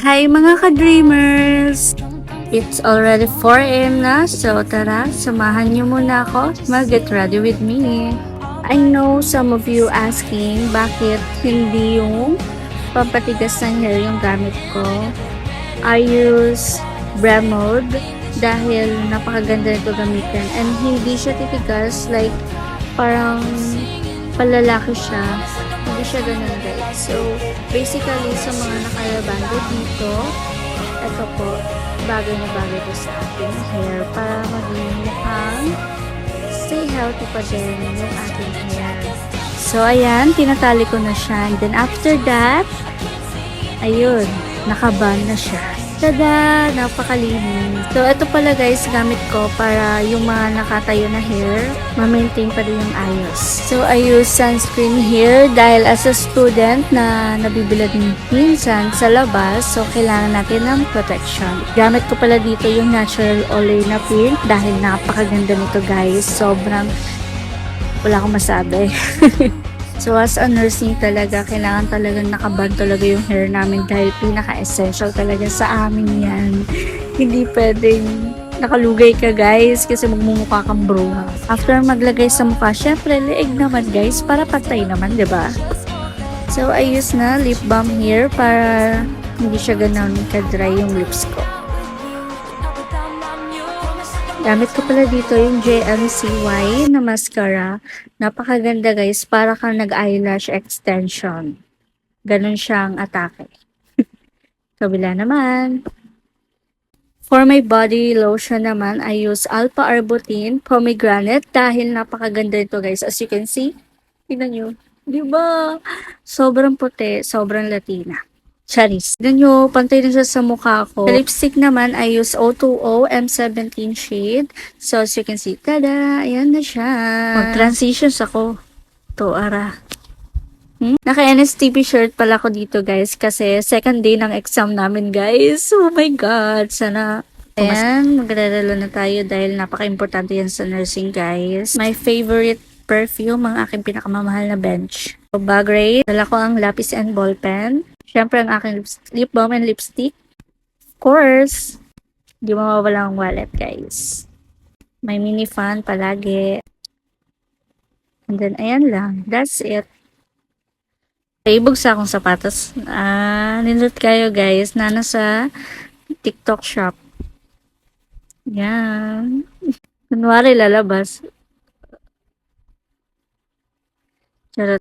Hi mga ka-dreamers! It's already 4 a.m. na, so tara, samahan niyo muna ako mag-get ready with me. I know some of you asking bakit hindi yung pampatigas ng hair yung gamit ko. I use Bremode dahil napakaganda nito gamitin and hindi siya titigas, like parang palalaki siya. Hindi siya ganun guys. So, basically, sa mga nakalabando dito, ito po, bagay na bagay ko sa ating hair para maging mukhang stay healthy pa din yung ating hair. So, ayan, tinatali ko na siya. And then, after that, ayun, nakaban na siya. Tada! Napakalinis. So, ito pala guys, gamit ko para yung mga nakatayo na hair, ma-maintain pa rin yung ayos. So, I use sunscreen here dahil as a student na nabibilad minsan sa labas, so kailangan natin ng protection. Gamit ko pala dito yung Natural Olena Pink dahil napakaganda nito guys. Sobrang, wala akong masabi. So, as a nursing talaga, kailangan talagang nakaban talaga yung hair namin dahil pinaka-essential talaga sa amin yan. Hindi pwedeng nakalugay ka guys kasi magmumukha kang bruha. After maglagay sa mukha, syempre leeg naman guys para patay naman, 'di ba? So, I use na lip balm here para hindi siya ganun ka-dry yung lips ko. Gamit ko pala dito yung JMCY na mascara. Napakaganda guys, para kang nag-eyelash extension. Ganun siyang atake. Kabila naman. For my body lotion naman, I use Alpha Arbutin Pomegranate dahil napakaganda ito guys. As you can see, tignan nyo. Diba? Sobrang puti, sobrang Latina. Charis. Tignan nyo, pantay na siya sa mukha ko. Sa lipstick naman, I use O2O M17 shade. So, as you can see, tada! Ayan na siya. Mag-transitions ako. To, ara. Naka-NSTP shirt pala ko dito, guys. Kasi second day ng exam namin, guys. Oh my God! Sana ayan, maglalalo na tayo dahil napaka-importante yan sa nursing, guys. My favorite perfume, ang aking pinakamamahal na bench. So, bag raid. Dala ko ang lapis and ball pen. Siyempre, ang aking lip balm and lipstick. Of course, hindi mawawala ang wallet, guys. May mini fan palagi. And then, ayan lang. That's it. Paibog sa akong sapatos. Nindot kayo, guys, na nasa TikTok shop. Yan. Kunwari lalabas.